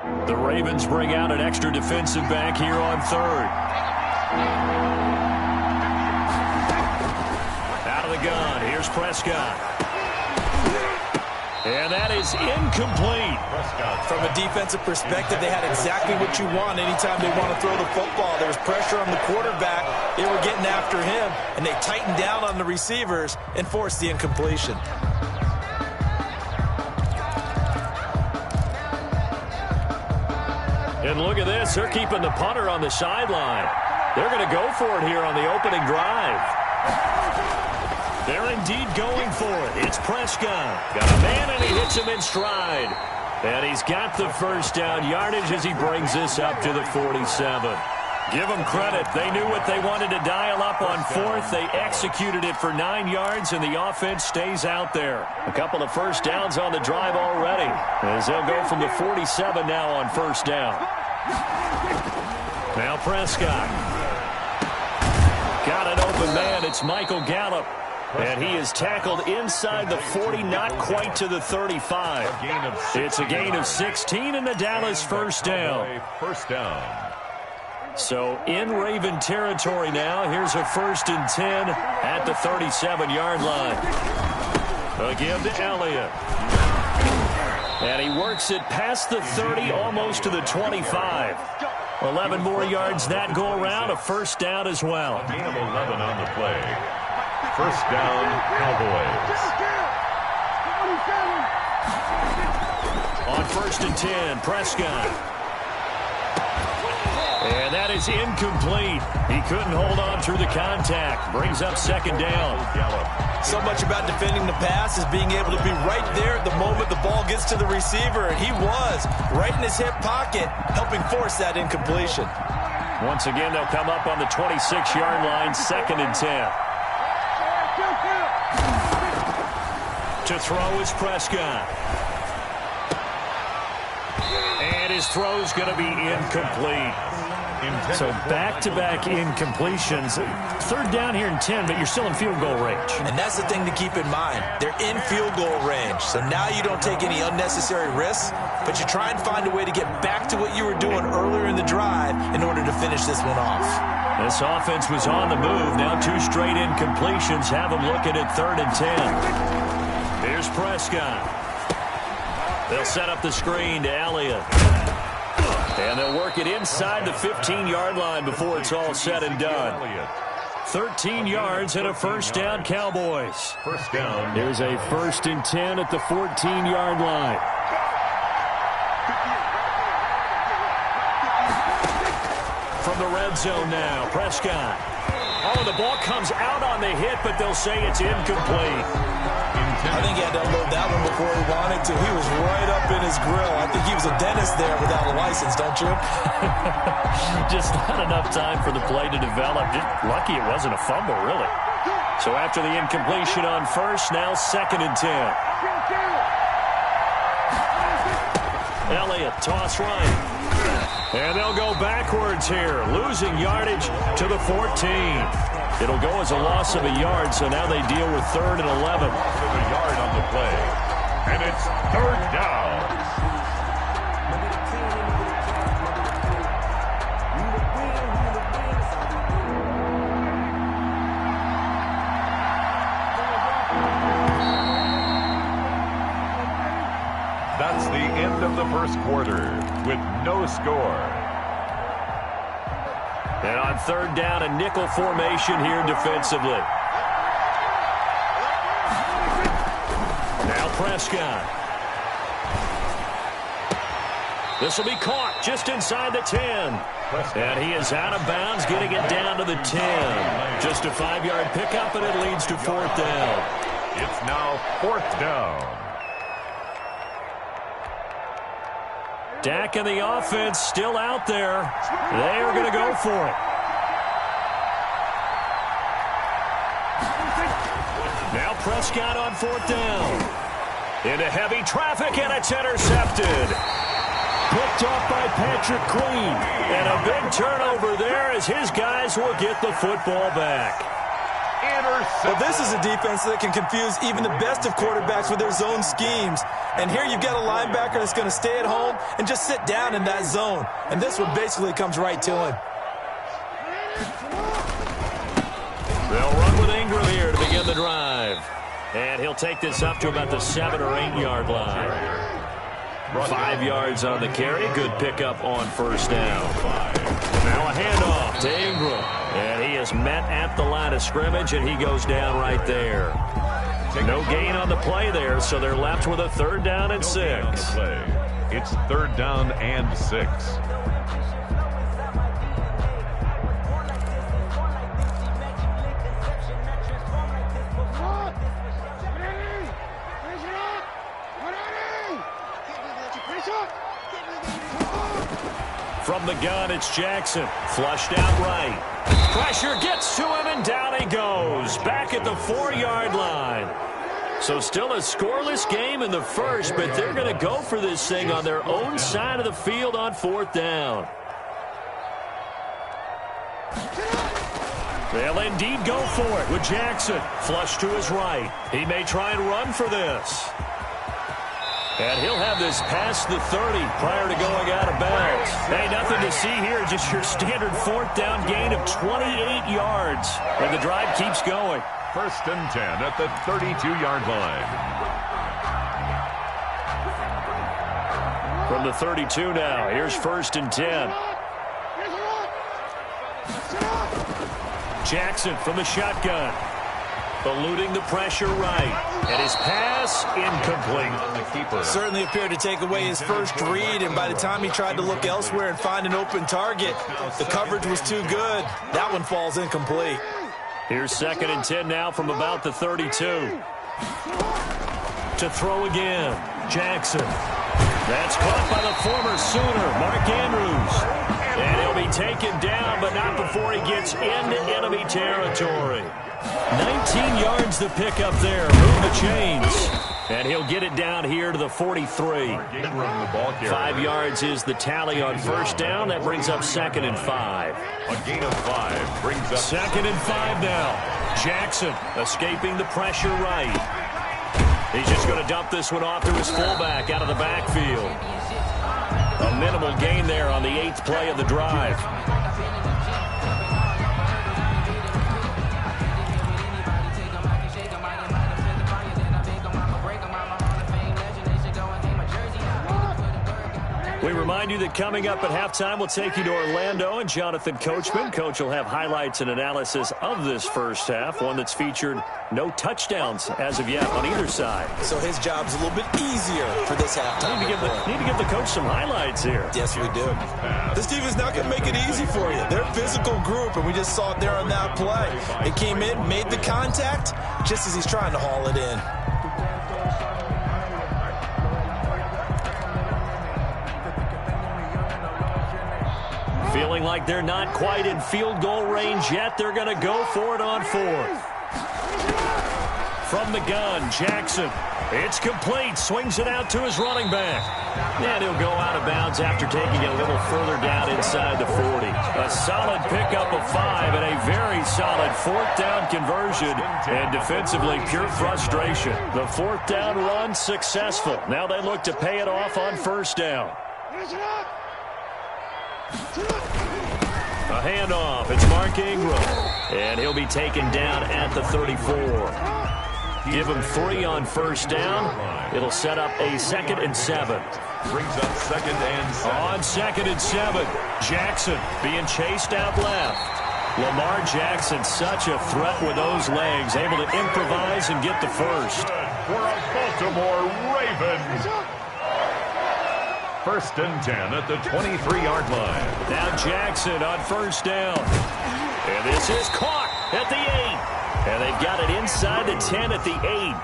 The Ravens bring out an extra defensive back here on third. Out of the gun, here's Prescott. And that is incomplete. From a defensive perspective, they had exactly what you want anytime they want to throw the football. There was pressure on the quarterback. They were getting after him, and they tightened down on the receivers and forced the incompletion. And look at this. They're keeping the punter on the sideline. They're going to go for it here on the opening drive. They're indeed going for it. It's Prescott. Got a man, and he hits him in stride. And he's got the first down yardage as he brings this up to the 47. Give them credit. They knew what they wanted to dial up on fourth. They executed it for 9 yards, and the offense stays out there. A couple of first downs on the drive already, as they'll go from the 47 now on first down. Now Prescott. Got an open man. It's Michael Gallup. And he is tackled inside the 40, not quite to the 35. It's a gain of 16 in the Dallas first down. First down. So in Raven territory now. Here's a 1st and 10 at the 37-yard line. A give to Elliott. And he works it past the 30, almost to the 25. 11 more yards that go around. A first down as well. Gain of 11 on the play. First down, Cowboys. On 1st and 10, Prescott. And that is incomplete. He couldn't hold on through the contact. Brings up 2nd down. So much about defending the pass is being able to be right there at the moment the ball gets to the receiver. And he was right in his hip pocket, helping force that incompletion. Once again, they'll come up on the 26-yard line, 2nd and 10. To throw is Prescott. And his throw's going to be incomplete. So back-to-back incompletions. 3rd down here and 10, but you're still in field goal range. And that's the thing to keep in mind. They're in field goal range. So now you don't take any unnecessary risks, but you try and find a way to get back to what you were doing earlier in the drive in order to finish this one off. This offense was on the move. Now 2 straight incompletions have them looking at 3rd and 10. Here's Prescott. They'll set up the screen to Elliott. And they'll work it inside the 15-yard line before it's all said and done. 13 yards and a first down, Cowboys. First down. Here's a 1st and 10 at the 14-yard line. From the red zone now, Prescott. Oh, the ball comes out on the hit, but they'll say it's incomplete. I think he had to unload that one before he wanted to. He was right up in his grill. I think he was a dentist there without a license, don't you? Just not enough time for the play to develop. Just lucky it wasn't a fumble, really. So after the incompletion on first, now 2nd and 10. Elliott, toss right. And they'll go backwards here, losing yardage to the 14. It'll go as a loss of a yard, so now they deal with 3rd and 11. Loss of a yard on the play. And it's 3rd down. That's the end of the first quarter with no score. And on 3rd down, a nickel formation here defensively. Now Prescott. This will be caught just inside the 10. And he is out of bounds, getting it down to the 10. Just a 5-yard pickup, and it leads to 4th down. It's now 4th down. Dak and the offense still out there. They are going to go for it. Now Prescott on 4th down. Into heavy traffic, and it's intercepted. Picked off by Patrick Queen. And a big turnover there as his guys will get the football back. Intercepted. Well, this is a defense that can confuse even the best of quarterbacks with their zone schemes. And here you've got a linebacker that's going to stay at home and just sit down in that zone. And this one basically comes right to him. They'll run with Ingram here to begin the drive. And he'll take this up to about the 7 or 8 yard line. 5 yards on the carry. Good pickup on first down. Now a handoff to Ingram. And he is met at the line of scrimmage, and he goes down right there. No gain on the play there, so they're left with a 3rd down and 6. It's 3rd down and 6. From the gun, it's Jackson. Flushed out right. Pressure gets to him, and down he goes. Back at the 4-yard line. So still a scoreless game in the first, but they're going to go for this thing on their own side of the field on 4th down. They'll indeed go for it with Jackson. Flush to his right. He may try and run for this. And he'll have this past the 30 prior to going out of bounds. Hey, nothing to see here, just your standard 4th down gain of 28 yards. And the drive keeps going. 1st and 10 at the 32-yard line. From the 32 now, here's 1st and 10. Jackson from the shotgun. Eluding the pressure right. And his pass incomplete. Certainly appeared to take away his first read, and by the time he tried to look elsewhere and find an open target, the coverage was too good. That one falls incomplete. Here's 2nd and 10 now from about the 32. To throw again, Jackson. That's caught by the former Sooner, Mark Andrews. And he'll be taken down, but not before he gets into enemy territory. 19 yards to pick up there. Move the chains. And he'll get it down here to the 43. 5 yards is the tally on first down. That brings up 2nd and 5. A gain of 5 brings up 2nd and 5 now. Jackson escaping the pressure right. He's just going to dump this one off to his fullback out of the backfield. A minimal gain there on the 8th play of the drive. We remind you that coming up at halftime, we'll take you to Orlando and Jonathan Coachman. Coach will have highlights and analysis of this first half, one that's featured no touchdowns as of yet on either side. So his job's a little bit easier for this halftime. Need to give the coach some highlights here. Yes, we do. This team is not going to make it easy for you. They're a physical group, and we just saw it there on that play. It came in, made the contact, just as he's trying to haul it in. Feeling like they're not quite in field goal range yet. They're going to go for it on 4th. From the gun, Jackson. It's complete. Swings it out to his running back. And he'll go out of bounds after taking it a little further down inside the 40. A solid pickup of 5 and a very solid 4th down conversion. And defensively, pure frustration. The 4th down run successful. Now they look to pay it off on first down. A handoff. It's Mark Ingram. And he'll be taken down at the 34. Give him 3 on first down. It'll set up a 2nd and 7. Brings up 2nd and 7. On 2nd and 7, Jackson being chased out left. Lamar Jackson, such a threat with those legs, able to improvise and get the first. For a Baltimore Ravens. 1st and 10 at the 23-yard line. Now Jackson on first down. And this is caught at the 8. And they've got it inside the 10 at the 8.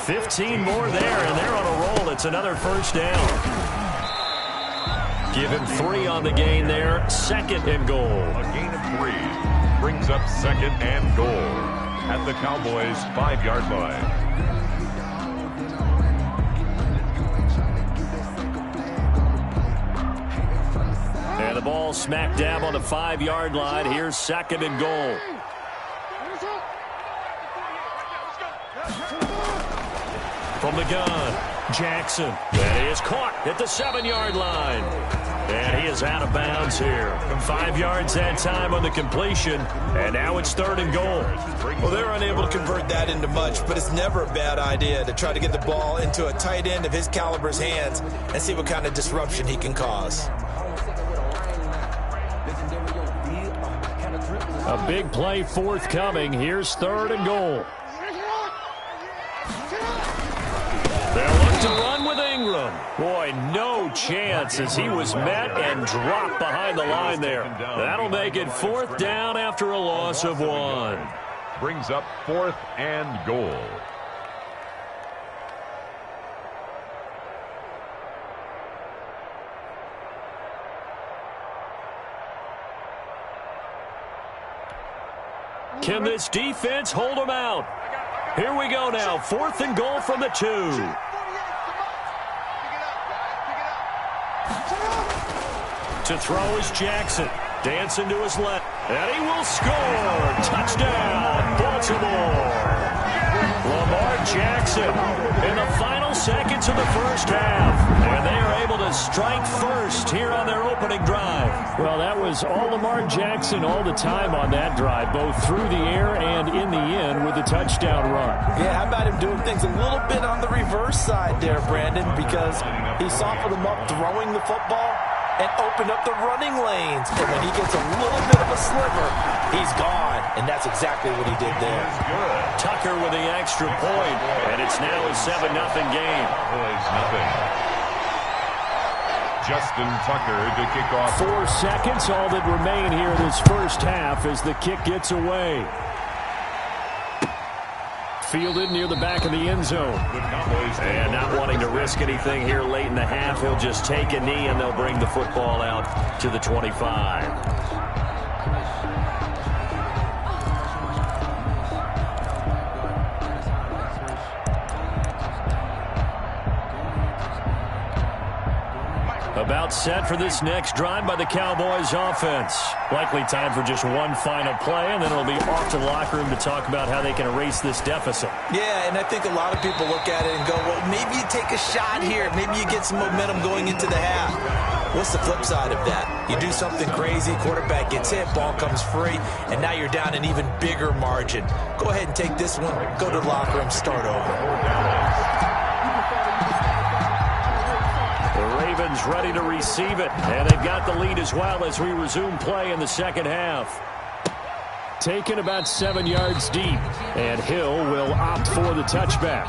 15 more there, and they're on a roll. It's another first down. Give him 3 on the gain there. 2nd and goal. A gain of 3 brings up 2nd and goal at the Cowboys' 5-yard line. And the ball smack dab on the 5-yard line. Here's 2nd and goal. from the gun. Jackson. And he is caught at the 7-yard line. And he is out of bounds here. 5 yards that time on the completion. And now it's 3rd and goal. Well, they're unable to convert that into much, but it's never a bad idea to try to get the ball into a tight end of his caliber's hands and see what kind of disruption he can cause. A big play forthcoming. Here's 3rd and goal. They'll look to run with Ingram. Boy, no chance as he was met and dropped behind the line there. That'll make it 4th down after a loss of 1. Brings up 4th and goal. Can this defense hold them out? Here we go now. 4th and goal from the 2. To throw is Jackson. Dancing to his left. And he will score. Touchdown, Baltimore. Lamar Jackson in the final seconds of the first half. And they are able to strike first here on their opening drive. Well, that was all Lamar Jackson all the time on that drive, both through the air and in the end with the touchdown run. Yeah, how about him doing things a little bit on the reverse side there, Brandon, because he softened them up throwing the football and opened up the running lanes. And when he gets a little bit of a sliver, he's gone. And that's exactly what he did there. Tucker with the extra point, and it's now a 7-0 game. Nothing. Justin Tucker to kick off. 4 seconds, all that remain here in this first half as the kick gets away. Fielded near the back of the end zone. And not wanting to risk anything here late in the half, he'll just take a knee and they'll bring the football out to the 25. About set for this next drive by the Cowboys offense. Likely time for just one final play, and then it'll be off to the locker room to talk about how they can erase this deficit. Yeah, and I think a lot of people look at it and go, well, maybe you take a shot here. Maybe you get some momentum going into the half. What's the flip side of that? You do something crazy, quarterback gets hit, ball comes free, and now you're down an even bigger margin. Go ahead and take this one, go to the locker room, start over. Ravens ready to receive it, and they've got the lead as well as we resume play in the second half. Taken about 7 yards deep, and Hill will opt for the touchback.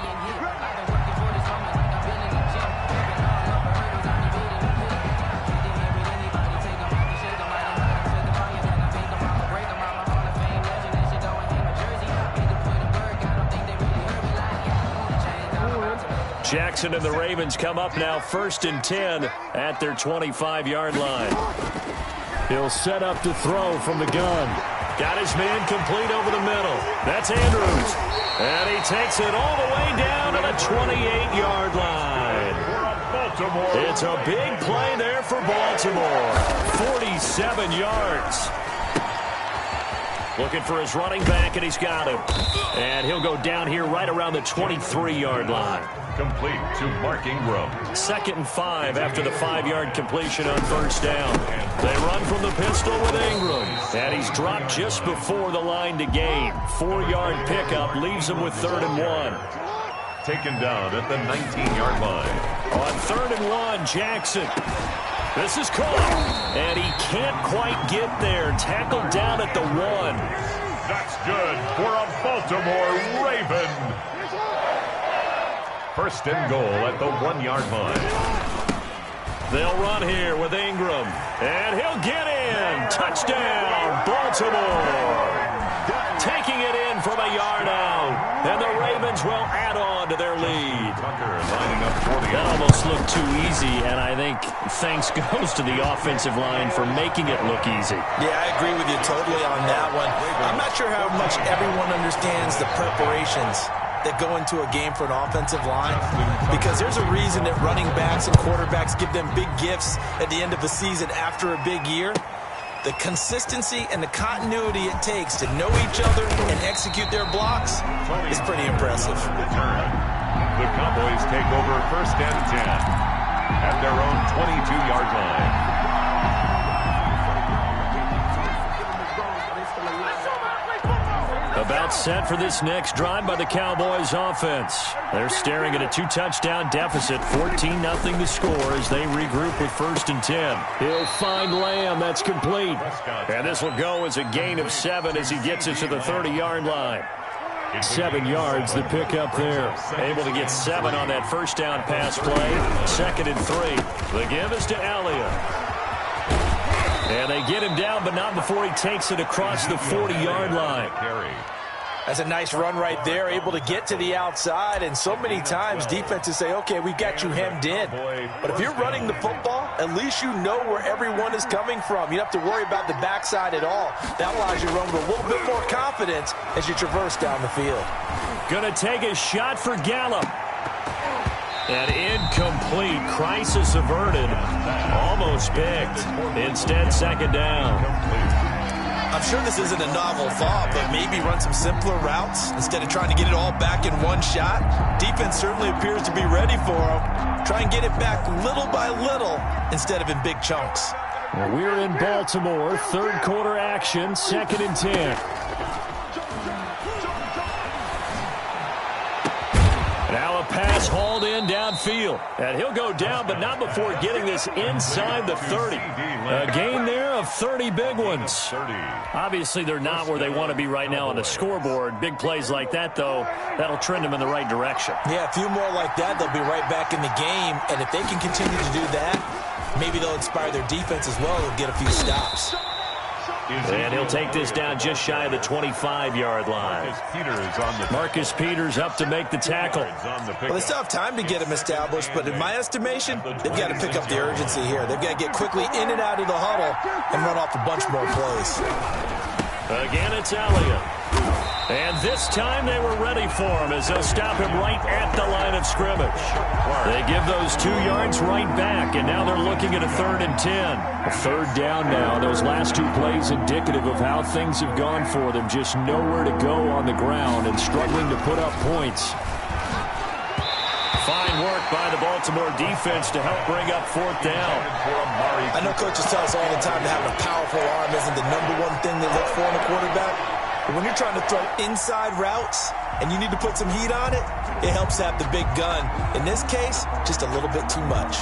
Jackson and the Ravens come up now 1st and 10 at their 25-yard line. He'll set up to throw from the gun. Got his man complete over the middle. That's Andrews. And he takes it all the way down to the 28-yard line. It's a big play there for Baltimore. 47 yards. Looking for his running back, and he's got him. And he'll go down here right around the 23-yard line. Complete to Mark Ingram. 2nd and 5 after the 5-yard completion on 1st down. They run from the pistol with Ingram. And he's dropped just before the line to gain. 4-yard pickup leaves him with 3rd and 1. Taken down at the 19-yard line. On 3rd and 1, Jackson. This is caught, and he can't quite get there. Tackled down at the 1. That's good for a Baltimore Raven. 1st and goal at the 1-yard line. They'll run here with Ingram, and he'll get in. Touchdown, Baltimore. Taking it in from a yard out, and the Ravens will add on to their lead. Tucker lining up for the That almost looked too easy, and I think thanks goes to the offensive line for making it look easy. Yeah, I agree with you totally on that one. I'm not sure how much everyone understands the preparations that go into a game for an offensive line, because there's a reason that running backs and quarterbacks give them big gifts at the end of the season after a big year. The consistency and the continuity it takes to know each other and execute their blocks is pretty impressive. The Cowboys take over 1st and 10 at their own 22-yard line. About set for this next drive by the Cowboys offense. They're staring at a 2-touchdown deficit, 14-0 to score as they regroup with 1st and 10. He'll find Lamb. That's complete. And this will go as a gain of 7 as he gets it to the 30-yard line. 7 yards, the pickup there. Able to get 7 on that 1st down pass play. 2nd and 3. The give is to Elliott. And they get him down, but not before he takes it across the 40-yard line. That's a nice run right there, able to get to the outside. And so many times defenses say, okay, we've got you hemmed in. But if you're running the football, at least you know where everyone is coming from. You don't have to worry about the backside at all. That allows you to run with a little bit more confidence as you traverse down the field. Gonna take a shot for Gallup. And incomplete. Crisis averted. Almost picked. Instead, 2nd down. I'm sure this isn't a novel thought, but maybe run some simpler routes instead of trying to get it all back in one shot. Defense certainly appears to be ready for him. Try and get it back little by little instead of in big chunks. Well, we're in Baltimore. 3rd quarter action, 2nd and 10. Now a pass hauled in downfield. And he'll go down, but not before getting this inside the 30. A gain there of 30 big ones. Obviously, they're not where they want to be right now on the scoreboard. Big plays like that, though, that'll trend them in the right direction. Yeah, a few more like that, they'll be right back in the game. And if they can continue to do that, maybe they'll inspire their defense as well. They'll get a few stops. And he'll take this down just shy of the 25-yard line. Marcus Peters up to make the tackle. Well, they still have time to get him established, but in my estimation, they've got to pick up the urgency here. They've got to get quickly in and out of the huddle and run off a bunch more plays. Again, it's Elliott. And this time they were ready for him as they'll stop him right at the line of scrimmage. They give those 2 yards right back, and now they're looking at a 3rd and 10. A 3rd down now. Those last 2 plays indicative of how things have gone for them. Just nowhere to go on the ground and struggling to put up points. Fine work by the Baltimore defense to help bring up 4th down. I know coaches tell us all the time that having a powerful arm isn't the #1 thing they look for in a quarterback. But when you're trying to throw inside routes and you need to put some heat on it, it helps to have the big gun. In this case, just a little bit too much.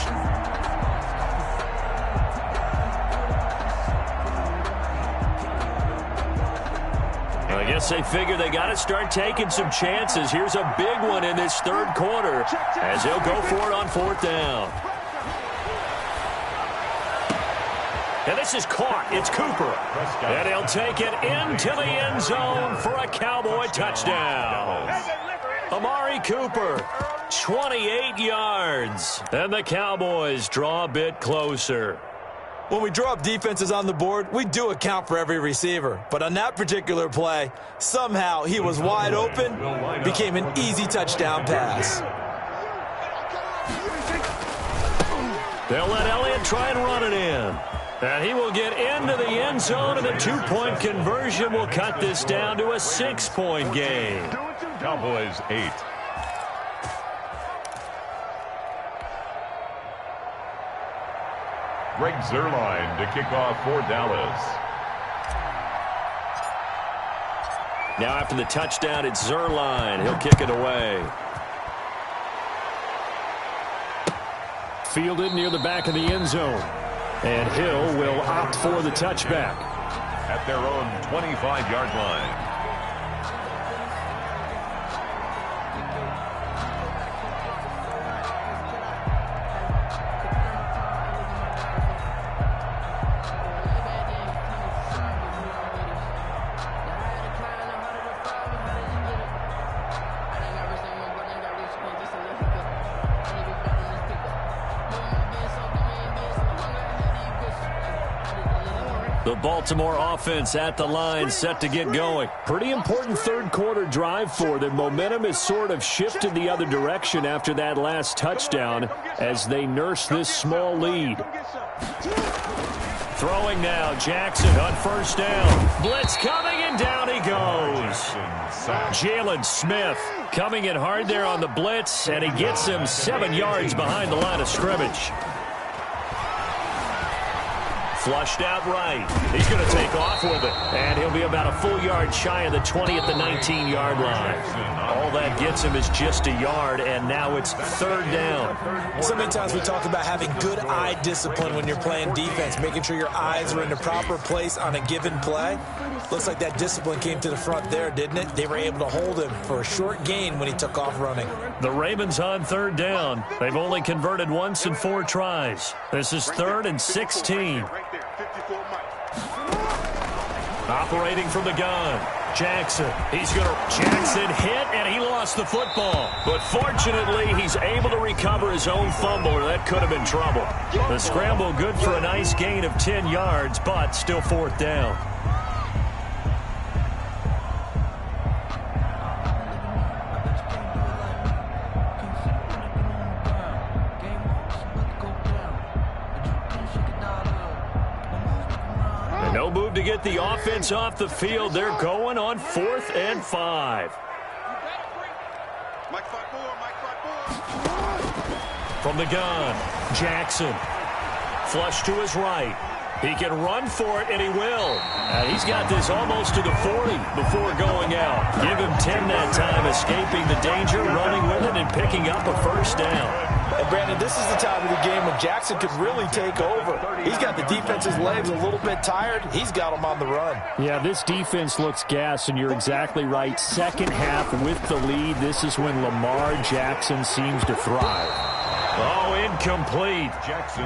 I guess they figure they got to start taking some chances. Here's a big one in this 3rd quarter as they'll go for it on 4th down. And this is caught. It's Cooper. And he'll take it into the end zone for a Cowboy touchdown. Amari Cooper, 28 yards. And the Cowboys draw a bit closer. When we draw up defenses on the board, we do account for every receiver. But on that particular play, somehow he was wide open, became an easy touchdown pass. They'll let Elliott try and run it in. And he will get into the end zone, and the 2-point conversion will cut this down to a 6-point game. Cowboys 8. Greg Zuerlein to kick off for Dallas. Now after the touchdown, it's Zuerlein. He'll kick it away. Fielded near the back of the end zone. And Hill will opt for the touchback. At their own 25-yard line. The Baltimore offense at the line, set to get going. Pretty important third-quarter drive for them. Momentum has sort of shifted the other direction after that last touchdown as they nurse this small lead. Throwing now, Jackson on first down. Blitz coming, and down he goes. Jalen Smith coming in hard there on the blitz, and he gets him 7 yards behind the line of scrimmage. Flushed out right. He's going to take off with it. And he'll be about a full yard shy of the 20 at the 19-yard line. All that gets him is just a yard, and now it's third down. So many times we talk about having good eye discipline when you're playing defense, making sure your eyes are in the proper place on a given play. Looks like that discipline came to the front there, didn't it? They were able to hold him for a short gain when he took off running. The Ravens on third down. They've only converted once in 4 tries. This is 3rd and 16. Operating from the gun, Jackson. Jackson hit, and he lost the football. But fortunately, he's able to recover his own fumble, or that could have been trouble. The scramble good for a nice gain of 10 yards, but still 4th down. No move to get the offense off the field. They're going on 4th and 5. From the gun, Jackson. Flush to his right. He can run for it, and he will. He's got this almost to the 40 before going out. Give him 10 that time, escaping the danger, running with it, and picking up a first down. And Brandon, this is the time of the game when Jackson could really take over. He's got the defense's legs a little bit tired. He's got them on the run. Yeah, this defense looks gassed, and you're exactly right. Second half with the lead, this is when Lamar Jackson seems to thrive. Oh, incomplete.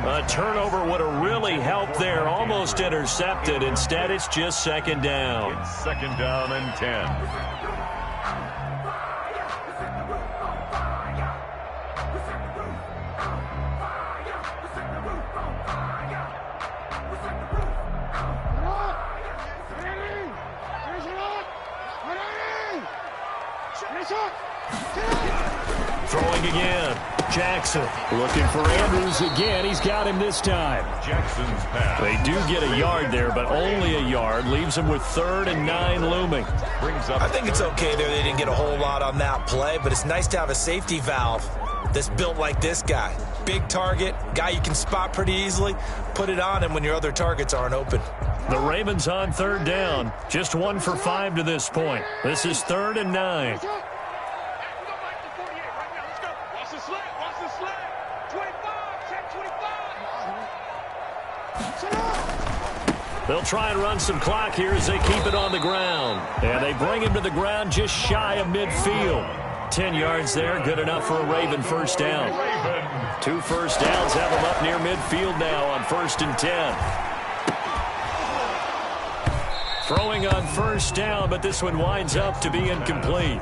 A turnover would have really helped there. Almost intercepted. Instead, it's just second down. It's 2nd down and 10. Throwing again. Jackson looking for Andrews again. He's got him this time. Jackson's pass. They do get a yard there, but only a yard. Leaves them with 3rd and 9 looming. I think it's okay there. They didn't get a whole lot on that play, but it's nice to have a safety valve that's built like this guy. Big target, guy you can spot pretty easily. Put it on him when your other targets aren't open. The Ravens on third down. Just 1 for 5 to this point. This is 3rd and 9. They'll try and run some clock here as they keep it on the ground. And they bring him to the ground just shy of midfield. 10 yards there, good enough for a Raven first down. 2 first downs have them up near midfield now on 1st and 10. Throwing on first down, but this one winds up to be incomplete.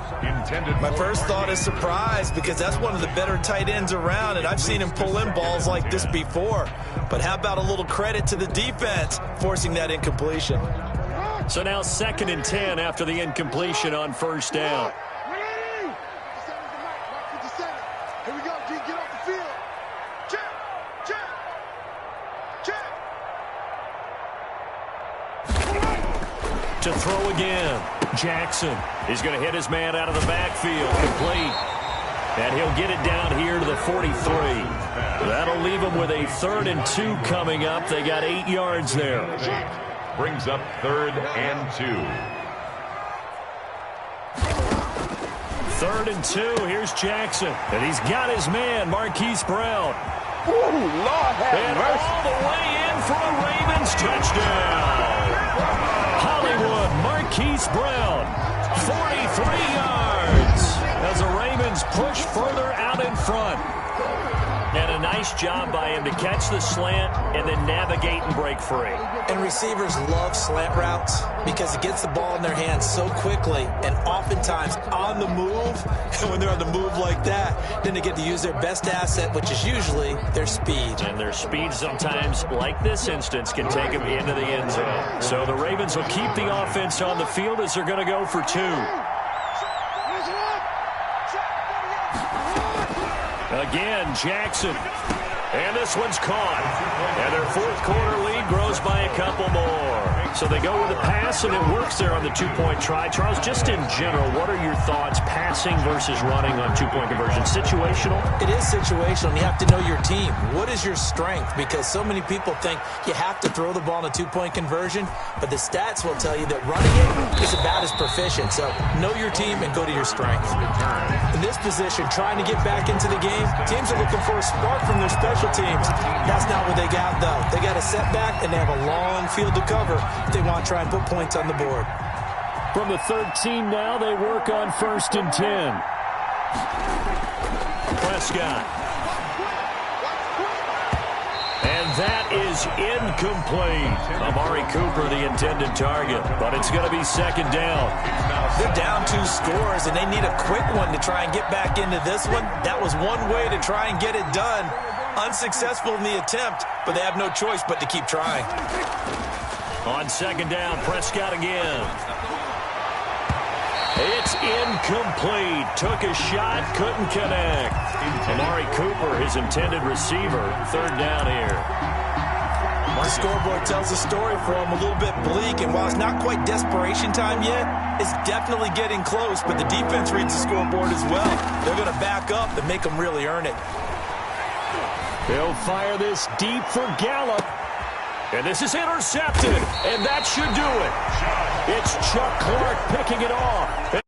My first thought is surprise, because that's one of the better tight ends around, and I've seen him pull in balls like this before. But how about a little credit to the defense forcing that incompletion? So now 2nd and 10 after the incompletion on first down. To throw again. Jackson is going to hit his man out of the backfield. Complete. And he'll get it down here to the 43. That'll leave him with a 3rd and 2 coming up. They got 8 yards there. Brings up 3rd and 2. 3rd and 2. Here's Jackson. And he's got his man, Marquise Brown. Ooh, Lord have and mercy. all the way in for a Ravens touchdown. Hollywood, Marquise Brown, 43 yards as the Ravens push further out in front. And a nice job by him to catch the slant and then navigate and break free. And receivers love slant routes because it gets the ball in their hands so quickly and oftentimes on the move. And when they're on the move like that, then they get to use their best asset, which is usually their speed. And their speed sometimes, like this instance, can take them into the end zone. So the Ravens will keep the offense on the field as they're going to go for 2. Again, Jackson. And this one's caught. And their fourth quarter lead grows by a couple more. So they go with a pass, and it works there on the 2-point try. Charles, just in general, what are your thoughts passing versus running on 2-point conversion? Situational? It is situational. You have to know your team. What is your strength? Because so many people think you have to throw the ball in a 2-point conversion, but the stats will tell you that running it is about as proficient. So know your team and go to your strength. In this position, trying to get back into the game, teams are looking for a spark from their special teams. That's not what they got, though. They got a setback, and they have a long field to cover if they want to try and put points on the board. From the 13 now, they work on 1st and 10. Prescott. And that is incomplete. Amari Cooper, the intended target, but it's going to be 2nd down. They're down 2 scores, and they need a quick one to try and get back into this one. That was one way to try and get it done. Unsuccessful in the attempt, but they have no choice but to keep trying. On 2nd down, Prescott again. It's incomplete. Took a shot, couldn't connect. Amari Cooper, his intended receiver, 3rd down here. The scoreboard tells the story for him, a little bit bleak, and while it's not quite desperation time yet, it's definitely getting close, but the defense reads the scoreboard as well. They're going to back up and make them really earn it. They'll fire this deep for Gallup. And this is intercepted, and that should do it. It's Chuck Clark picking it off.